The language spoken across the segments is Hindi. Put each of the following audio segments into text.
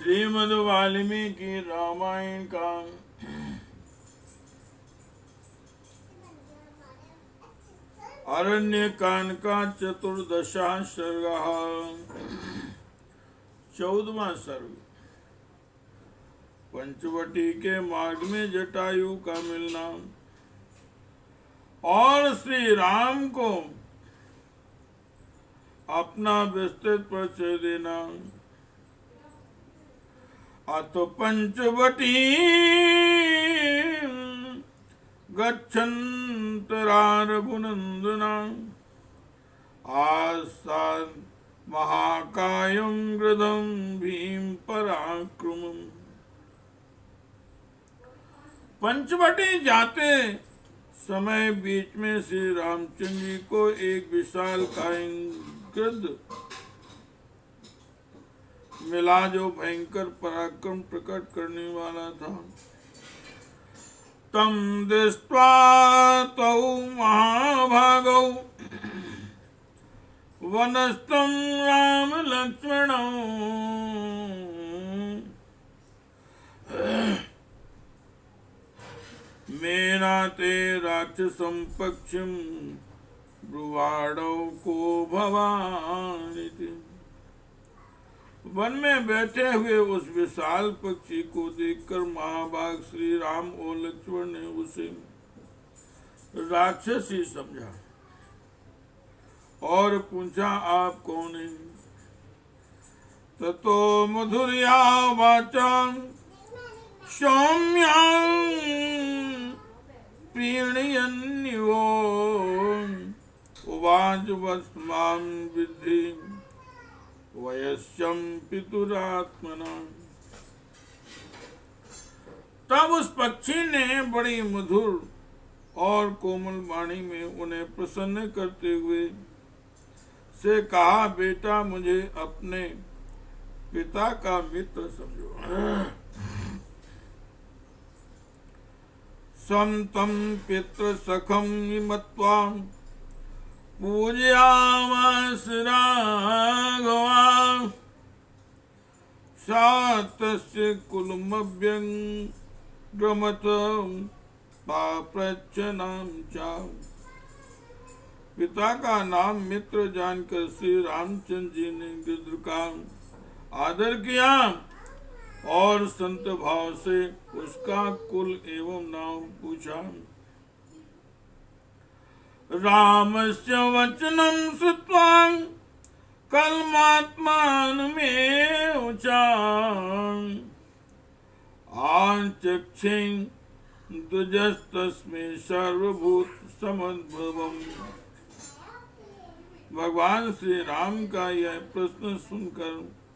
श्रीमद् वाल्मीकि रामायण का अरण्य कांड का 14वां सर्ग। 14वां सर्ग। पंचवटी के मार्ग में जटायु का मिलना और श्री राम को अपना विस्तृत परिचय देना। अतो पंचवटी गच्छन्तरा रघुनंदना आसाद महाकायं गृधं भीम पराक्रमम्। पंचवटी जाते समय बीच में श्री रामचंद्र जी को एक विशाल कायं गृध मिला जो भयंकर पराक्रम प्रकट करने वाला था। तम दृष्ट्वा तौ महाभागौ वनस्थं राम लक्ष्मणौ मेनाते राक्षसं पक्षिं ब्रुवाणौ को भवानिति। वन में बैठे हुए उस विशाल पक्षी को देखकर महाभाग श्री राम और लक्ष्मण ने उसे राक्षस ही समझा और पूछा, आप कौन हैं? ततो मधुर्या वाचा सौम्यां प्रीणयन्यो उवाच वस्मां विद्धि वयस्यं पितुरात्मना। तब उस पक्षी ने बड़ी मधुर और कोमल वाणी में उन्हें प्रसन्न करते हुए से कहा, बेटा मुझे अपने पिता का मित्र समझो। समतं पितृ सखं मत्वा पूजयामास राघवा सातस्य कुलमभ्यंगमत पाप्रच्छनाम चा। पिता का नाम मित्र जानकर श्री रामचंद्र जी ने गिद्ध का आदर किया और संत भाव से उसका कुल एवं नाम पूछा। रामस्य वचनं श्रुत्वा कल्मात्मानमेव च आचक्षे द्विजस्तस्मै सर्वभूत समुद्भवम्। भगवान श्री राम का यह प्रश्न सुनकर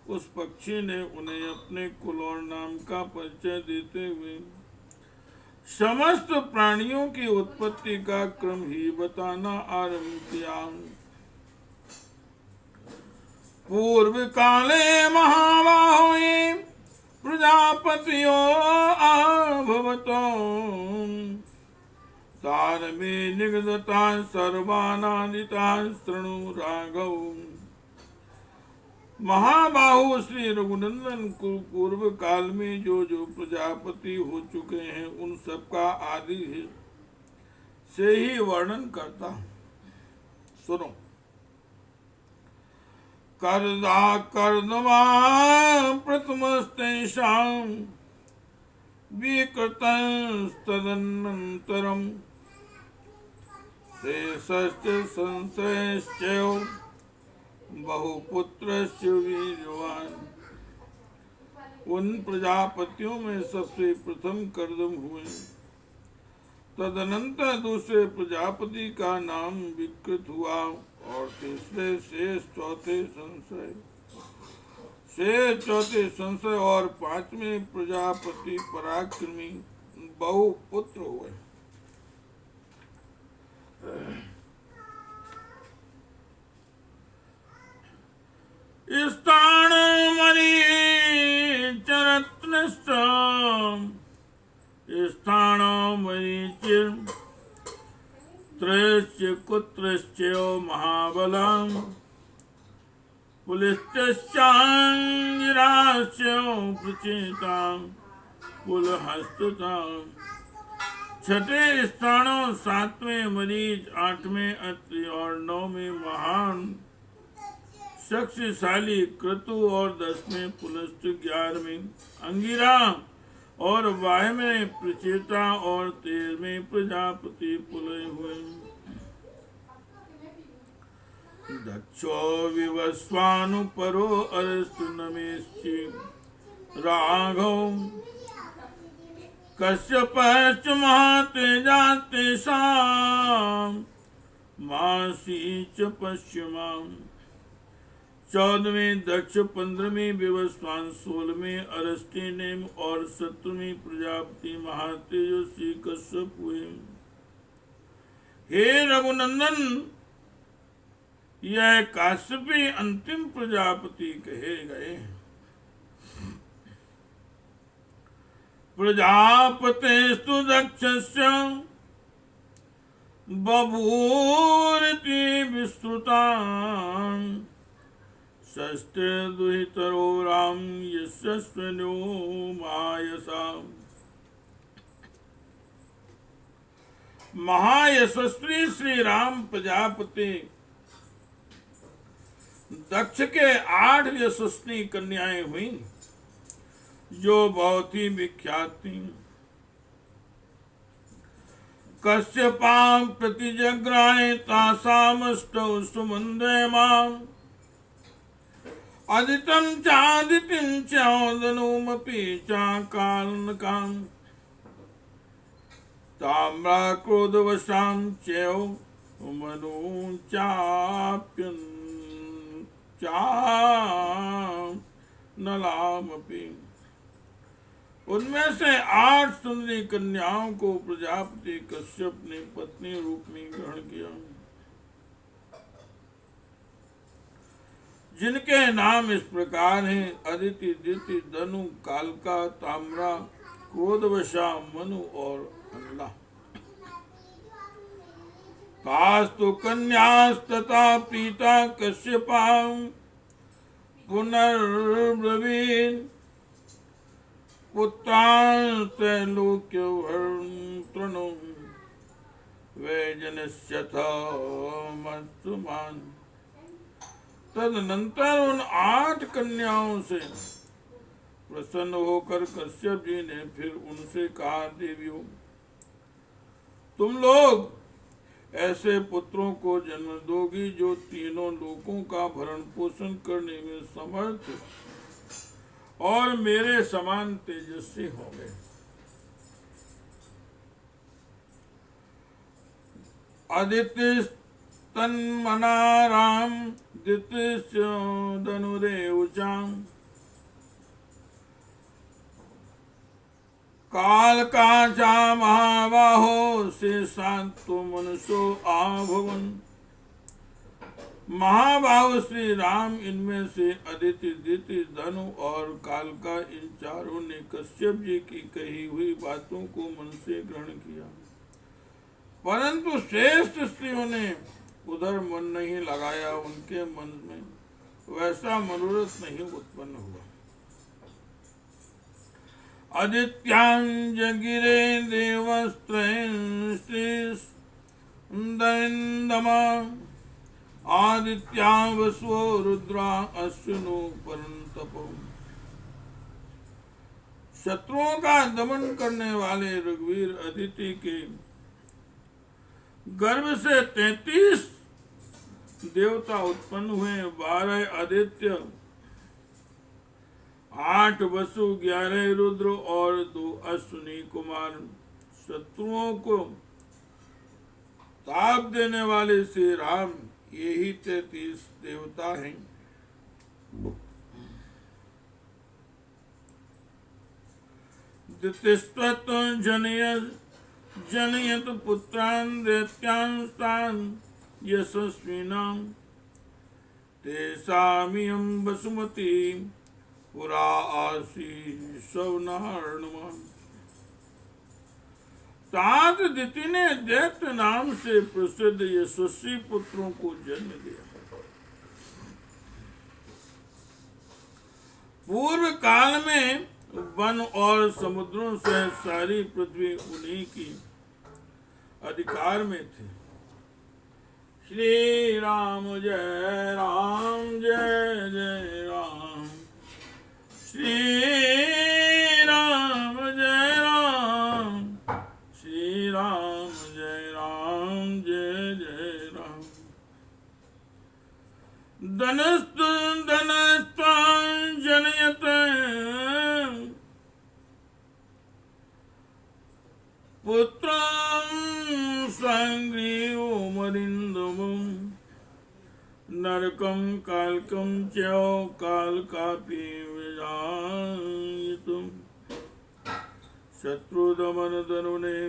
उस पक्षी ने उन्हें अपने कुल और नाम का परिचय देते हुए समस्त प्राणियों की उत्पत्ति का क्रम ही बताना आरंभ किया। पूर्व काले महाबाहो प्रजापतियो आभवतो तारमे निगदता सर्वानादिता शृणु राघव। महाबाहु श्री रघुनंदन को पूर्व काल में जो जो प्रजापति हो चुके हैं उन सबका आदि से ही वर्णन करता हूं, सुनो। कर्दा कर्दमा प्रथमस्तेषां विकृतस्तदनन्तरं शेषश्च संशयश्च बहुपुत्रस्य वीर्यवान। उन प्रजापतियों में सबसे प्रथम कर्दम हुए, तदनंतर दूसरे प्रजापति का नाम विकृत हुआ और तीसरे शेष, चौथे संशय और पांचवें प्रजापति पराक्रमी बहुपुत्र हुए। त्रयश्च कुत्रश्च महाबलाम् पुलिश्चांगिराश्च प्रचेतां पुलहस्ततां। छठे स्थानों 7वें मरीज, 8वें अत्रि और 9वें महान शक्तिशाली क्रतु और 10वें पुलस्त, 11वें अंगिरा और 12वें प्रचेता और 13वें प्रजापति पुलय हुए। दक्षो विवस्वानुपरो अरस्तु नमेश्चि राघव कश्यपश्च महातेजास्तेषां मासी च पश्चिमां। 14वें दक्ष, 15वें विवस्वान, 16वें अरस्ती नेम और 17वीं प्रजापति महातेजस्वी कश्यप हुए। हे रघुनंदन, यह काश्यपी अंतिम प्रजापति कहे गए। प्रजापतेस्तु दक्षस्य बभूरिति विस्तृतां शस्त्रदुहितरो राम यशस्विनो मायसा। महायशस्वी श्री राम प्रजापति दक्ष के 8 यशस्वी कन्याएं हुई जो बहुत ही विख्यात थी। कश्यपां प्रतिजग्राहे तासामष्टौ सुमन्देमाम् अदितं चादितिं चौदनुमपि चाकालनकाम् ताम्राक्रोधवशां चैव नलामपि। उनमें से 8 सुंदरी कन्याओं को प्रजापति कश्यप ने पत्नी रूप में ग्रहण किया, जिनके नाम इस प्रकार हैं: अदिति, दिति, धनु, कालका, ताम्रा, क्रोधवशा, मनु और अनला। तास्तु कन्यास्तथा पीता कश्यपां पुनर्ब्रवीन् पुत्रांस्त्रैलोक्यवर्तनो वैजनस्यथमस्तुमान्। तदनंतर उन 8 कन्याओं से प्रसन्न होकर कश्यप जी ने फिर उनसे कहा, देवियों, तुम लोग ऐसे पुत्रों को जन्म दोगी जो तीनों लोकों का भरण पोषण करने में समर्थ और मेरे समान तेजस्वी होंगे। अदितिस्तन्मनाराम दितिश्च धनुरेवचाम् कालका चा महाबाहो शेषांतो मनुष्यो आभवन। महाबाहु श्री राम इनमें से अदिति, दिति, धनु और कालका, इन चारों ने कश्यप जी की कही हुई बातों को मन से ग्रहण किया, परंतु श्रेष्ठ स्त्रियों ने उधर मन नहीं लगाया। उनके मन में वैसा मनोरथ नहीं उत्पन्न हुआ। आदित्यांजगिरे देवस्त्रैस्त्रिन्दमा आदित्या वसवो रुद्रा अश्विनो परन्तपो। शत्रुओं का दमन करने वाले रघुवीर अदिति के गर्भ से 33 देवता उत्पन्न हुए। 12 आदित्य, 8 वसु, 11 रुद्र और 2 अश्विनी कुमार। शत्रुओं को ताप देने वाले श्री राम यही 33 देवता हैं। दितिस्त्वत् जनयत पुत्रान् दैत्यांस्तान् यशस्विनां तेषामियं वसुमती पुरा आसीत् सवनार्णवा। तात दिति ने दैत्य नाम से प्रसिद्ध यशस्वी पुत्रों को जन्म दिया। पूर्व काल में वन और समुद्रों से सारी पृथ्वी उन्हीं की अधिकार में थी। श्री राम जय राम जय जय राम, श्री राम जय राम, श्री राम जय राम जय जय राम। धनस्तु धनस्त्वां जनयत पुत्रं संग्रीवमरिन्दमं, नरकं कालकं च कालकापि विजायितुं। शत्रुदमन धनु ने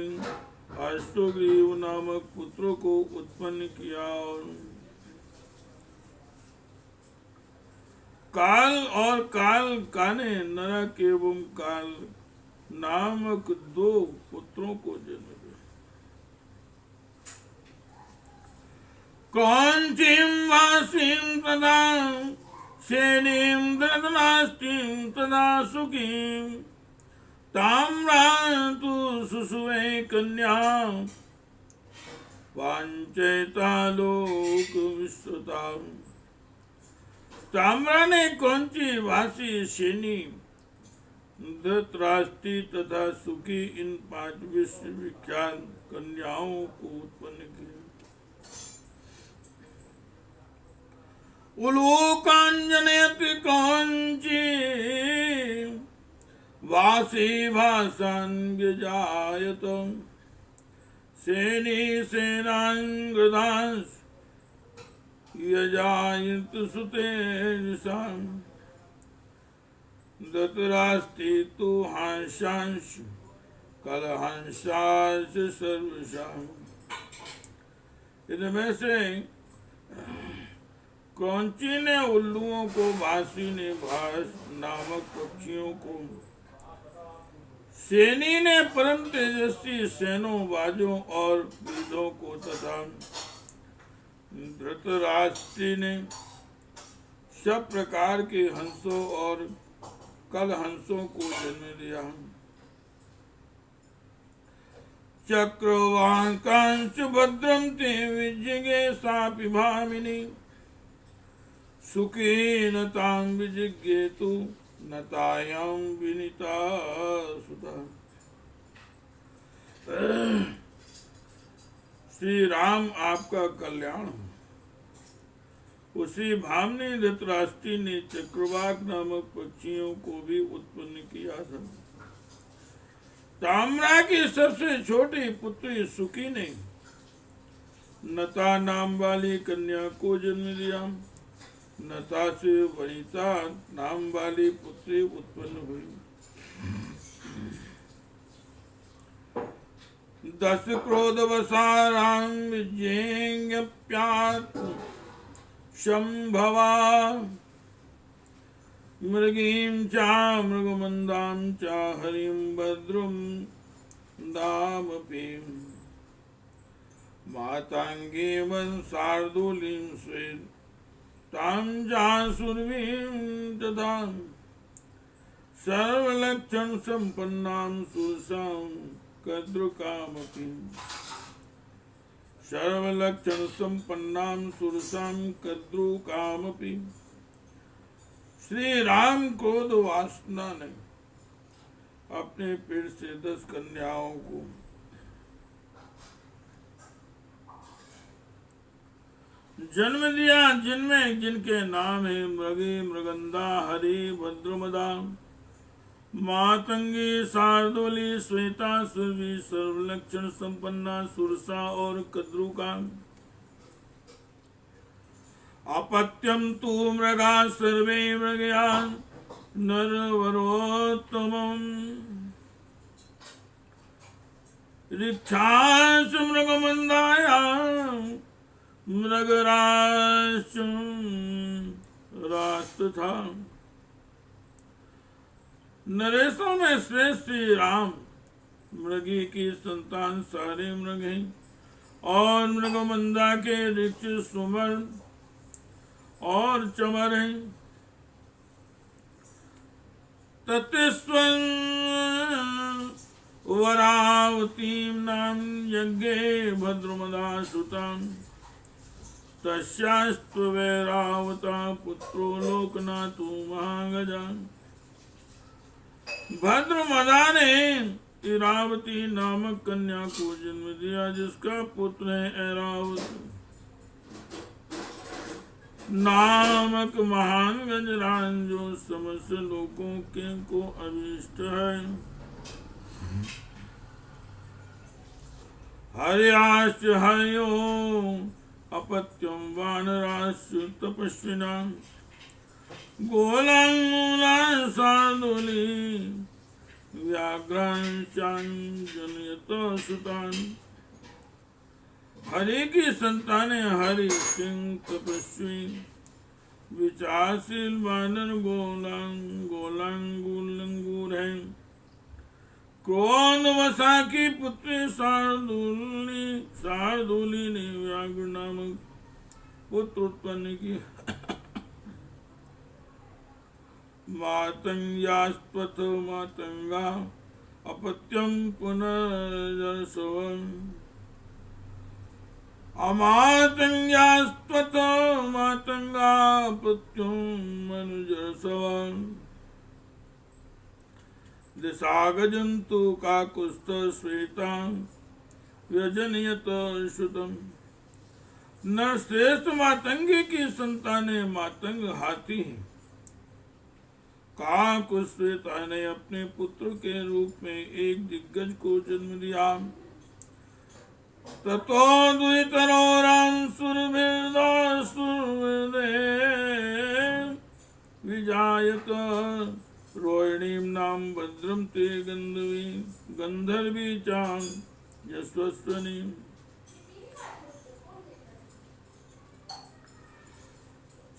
अश्वग्रीव नामक पुत्र को उत्पन्न किया। काल और काल काने नरक एवं काल नामक दो पुत्रों को जन्म दिया। कौंचीं वासीं तदा सेनीं दृतराष्ट्रीं तदा सुखीं, ताम्रां तु सुषुवे कन्यां वाञ्छिता लोक विश्रुताम्। ताम्रा ने कौंची, वासी, सेनी, धृतराष्ट्री तथा सुखी इन 5 विश्वविख्यात कन्याओं को उत्पन्न किया। उलूकांजनयति कौंची वासी भाषान् व्यजायत, सेनी सेनांगदांश यजायत सुतेजसाम्। धृतराष्ट्री तु हंसांश कलहंसांश सर्वशाम्। इनमें से कौंची ने उल्लुओं को, वासी ने भास नामक पक्षियों को, सेनी ने परम तेजस्वी सेनों, बाजों और वीरों को तथा धृतराष्ट्री ने सब प्रकार के हंसों और कल हंसों को जन्म दिया। चक्रवां कांच भद्रम ते विजिगे सापि भामिनी, सुखेन तां विजिगेतु नतायां विनीता सुधा। श्री राम आपका कल्याण हो। उसी भामनी धृतराष्ट्री ने चक्रवाक नामक पक्षियों को भी उत्पन्न किया था। ताम्रा की सबसे छोटी पुत्री सुखी ने नता नाम वाली कन्या को जन्म दिया। नता से वनिता नाम वाली पुत्री उत्पन्न हुई। 10 क्रोधवसारां विज्ञेयप्यात् शंभवा, मृगीं च मृगमंदां च हरिं भद्रुं दामपि, मातांगीं शार्दूलीं स्वेद तां जासुरवीं तथा, सर्वलक्षण संपन्नां सुरसां कद्रुकामपि, सर्वलक्षण संपन्नां सुरसां कद्रुकामपि। श्री राम क्रोध वासना ने अपने पेट से 10 कन्याओं को जन्म दिया, जिनमें जिनके नाम है मृगी, मृगंदा, हरि, भद्रमदा, मातंगी, शार्दूली, श्वेता, सुरभि, सर्वलक्षण संपन्ना, सुरसा और कद्रुका। अपत्यम तु मृगा सर्वे मृगया नरवरोत्तमम्, ऋक्षाश्च मृगमंदाया मृगराश्च रास्तथा। नरेशों में श्रेष्ठ श्री राम मृगी की संतान सारे मृग हैं और मृगमंदा के ऋक्ष सुमन और चमर हैं। तत्स्वं वरावतीं नाम यज्ञे भद्रमदासुताम् तस्यास्त्वैरावता पुत्रो लोकनाथो महागजा। भद्रमदा ने इरावती नामक कन्या को जन्म दिया, जिसका पुत्र है ऐरावत नामक महान गजरान, जो समस्त लोगों के को अभिष्ट है। हर्याश्च हर्यो अपत्यम वानराश्च तपस्विना गोलांगूलां शार्दूली व्याघ्रांचांजनयत सुतान। हरि की संतानें हरि सिंह तपस्वी विचारशील वानर गोलांगूर हैं। क्रोध वसा की पुत्री शार्दूली ने व्याघ्र नामक पुत्र उत्पन्न किया। मातंग्यास्त्वथ मातंगा अपत्यम पुनर्जरसवम् अमातंग्यास्त्वथ मातंगा अपत्यम मनुजरसवम्। दिशागजन्तु काकुस्थ श्वेता व्यजनयत श्रुतम्। नरश्रेष्ठ मातंगी की संतानें मातंग हाथी हैं। काकुश्वेता ने अपने पुत्र के रूप में एक दिग्गज को जन्म दिया। ततो द्वितरोरां सुरभिर्दे विजायत रोहिणीं नाम भद्रं ते गंधर्वी चां यशस्वनी।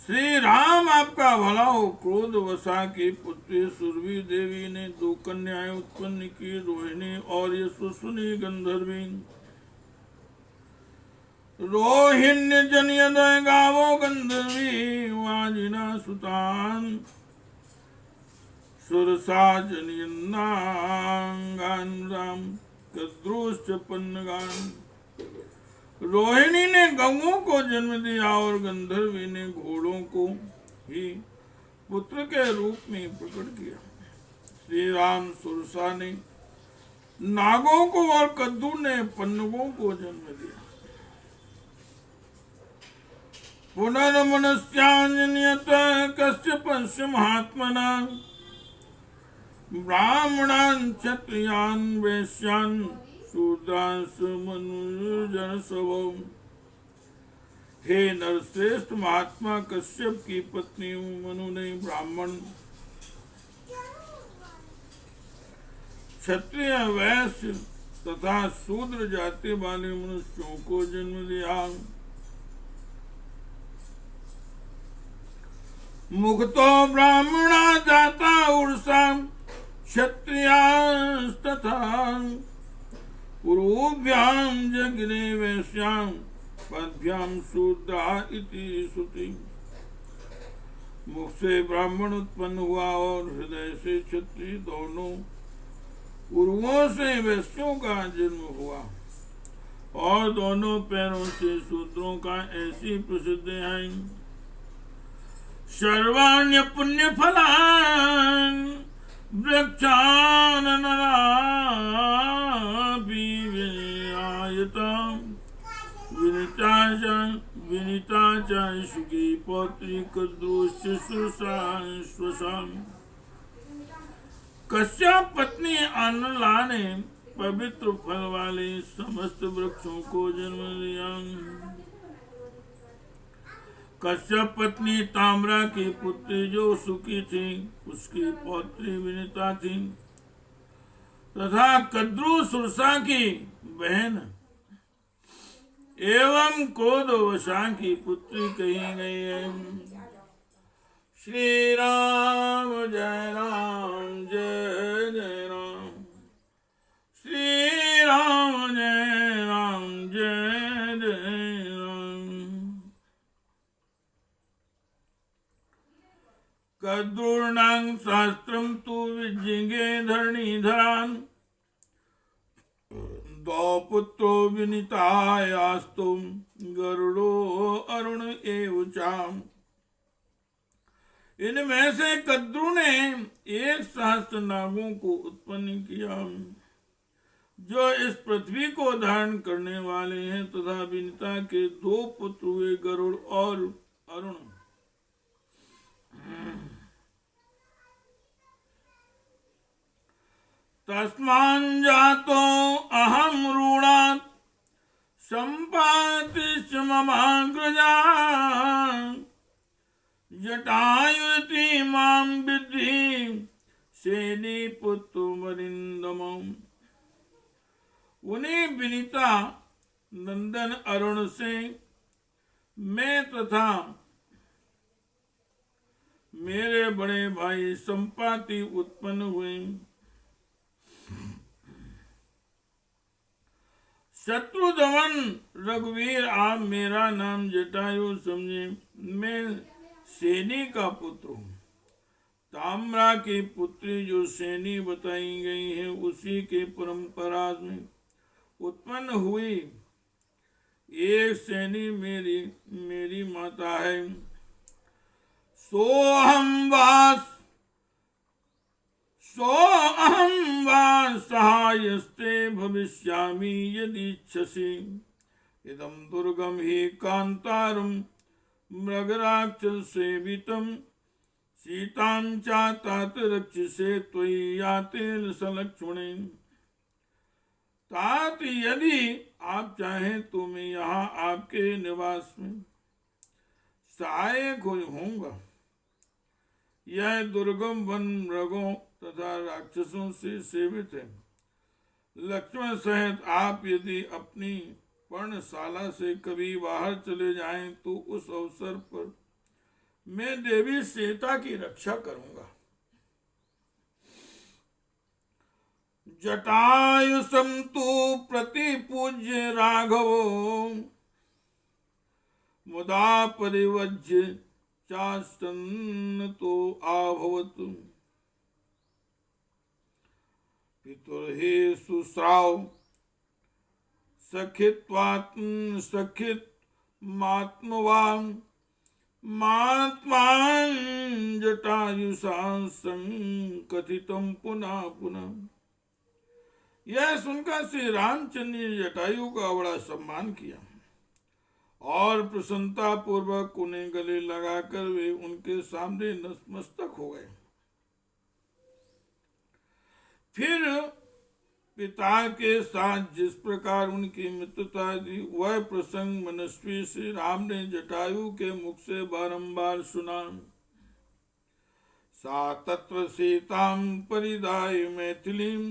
श्री राम आपका भला हो। क्रोध वसा की पुत्री सुरभि देवी ने दो कन्याएं उत्पन्न की, रोहिणी और यशस्विनी गंधर्वी। रोहिण्य जनयद गावो गंधर्वी वाजिना सुतान सुरसा जनयन्नांगान राम कद्रुश्च पन्नगान। रोहिणी ने गौओं को जन्म दिया और गंधर्वी ने घोड़ों को ही पुत्र के रूप में प्रकट किया। श्री राम सुरसा ने नागों को और कद्दू ने पन्नगों को जन्म दिया। पुनर्मनस्यांजन्यत कस्य पश्य महात्मना ब्राह्मणान् क्षत्रियान् वैश्यान् शूद्रांश मनुजन स्वभाव। हे नरश्रेष्ठ महात्मा कश्यप की पत्नी मनु ने ब्राह्मण क्षत्रिय वैश्य तथा शूद्र जाति वाले मनुष्यों को जन्म दिया। मुक्तो ब्राह्मणा जाता उर्सा क्षत्रियास्तथा पूर्वभ्यां जग्ने वैश्यां पद्भ्यां शूद्रा इति श्रुति। मुख से ब्राह्मण उत्पन्न हुआ और हृदय से क्षत्रिय, दोनों उर्वों से वैश्यों का जन्म हुआ और दोनों पैरों से शूद्रों का ऐसी प्रसिद्ध है। सर्वाण्य पुण्य फलान वृक्षान विनीता च सुखी पौत्री कद्रुश्वसाम। कश्यप पत्नी अनला ने पवित्र फल वाले समस्त वृक्षों को जन्म दिया। कश्यप पत्नी ताम्रा की पुत्री जो सुखी थी, उसकी पौत्री विनीता थी तथा कद्रु सुरसा की बहन एवं कोदवशा की पुत्री कही गई है। श्री राम जय राम जय जय राम। श्री राम जय राम जय जय राम। कद्रु पूर्णांग शास्त्रम तु विजिगे धरणीधरान् द्वौ पुत्रो विनीतायास्तु गरुड़ो अरुण एव चाम। इनमें से कद्रु ने 1 सहस्त्र नागों को उत्पन्न किया जो इस पृथ्वी को धारण करने वाले हैं, तथा विनीता के 2 पुत्र हुए गरुड़ और अरुण। तस्मान् जातो अहम रूढात् सम्पातिश्च ममाग्रजा जटायुति मां विद्धि सेनी पुत्र वरिंदमम्। उन्हें विनीता नंदन अरुण से मैं तथा मेरे बड़े भाई संपाति उत्पन्न हुए। शत्रुदमन रघुवीर, आप मेरा नाम जटायु समझे। मैं सेनी का पुत्र हूँ। ताम्रा की पुत्री जो सेनी बताई गई है उसी के परंपरा में उत्पन्न हुई एक सेनी मेरी माता है। सोहम वास सहायस्ते भविष्यामि यदि इच्छसि। इदं दुर्गम हि कांतारम मृगराक्षस सेवितम सीतां चातात रक्षसे त्वयि यातेन सलक्ष्मणे। तात यदि आप चाहें तो मैं यहाँ आपके निवास में सहायक होऊंगा। यह दुर्गम वन मृगों तथा राक्षसों से सेवित है। लक्ष्मण सहित आप यदि अपनी पर्णशाला से कभी बाहर चले जाएं तो उस अवसर पर मैं देवी सीता की रक्षा करूंगा। जटायुषं तु प्रतिपूज्य राघवो मुदा परिवज्य चास्तन्नतो अभवत्। पितुर्हि सुश्राव सखित्वात्म सखित मात्मवान् मात्मान जटायुषा संकथितम पुनः पुनः। यह सुनकर श्री रामचंद्र ने जटायु का बड़ा सम्मान किया और प्रसन्नता पूर्वक उन्हें गले लगाकर वे उनके सामने नतमस्तक हो गए। फिर पिता के साथ जिस प्रकार उनकी मित्रता थी वह प्रसंग मनस्वी श्री राम ने जटायु के मुख से बारंबार सुना। सा तत्र सीतां परिदाय मैथिलीं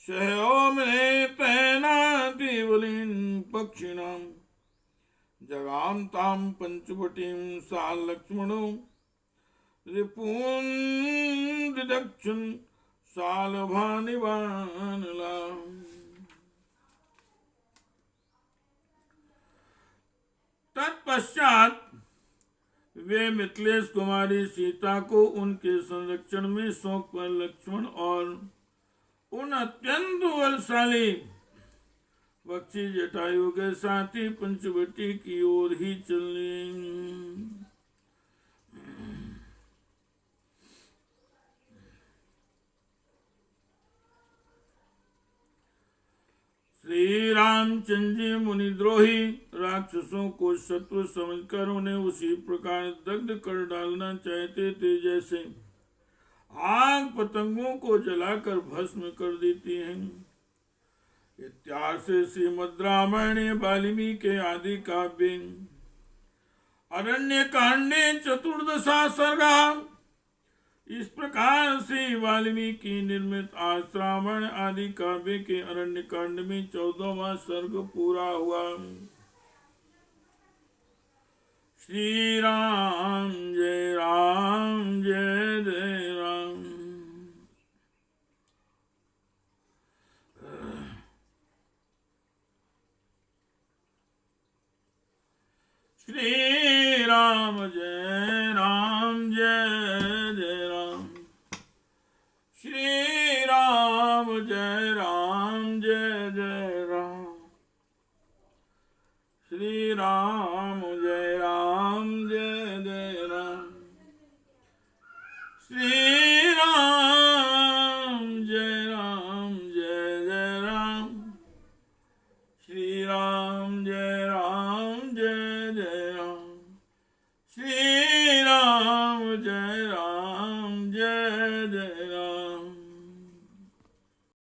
सहयोमने तैनाति बलिं पक्षिणां। जगाम ताम पंचवटीं सा लक्ष्मणो रिपून् दिदक्षन् सालभानिवानला। तत्पश्चात वे मिथिलेश कुमारी सीता को उनके संरक्षण में सौंप कर लक्ष्मण और उन अत्यंत बलशाली पक्षी जटायु के साथ ही पंचवटी की ओर ही चले। श्री रामचंद्र जी मुनिद्रोही राक्षसों को शत्रु समझकर उन्हें उसी प्रकार दग्ध कर डालना चाहते थे जैसे आग पतंगों को जलाकर भस्म कर देती है। इत्यार्थ श्रीमद् रामायणे वाल्मीकि के आदि काव्ये अरण्य कांडे 14 सर्गा। इस प्रकार से वाल्मीकि निर्मित आज रामायण आदि काव्य के अरण्य कांड में 14वां सर्ग पूरा हुआ। श्री राम जय राम जय जय राम। श्री राम जय राम जय जय राम। जय राम जय जय राम। श्री राम जय जय राम। श्री राम जय जय राम। श्री राम जय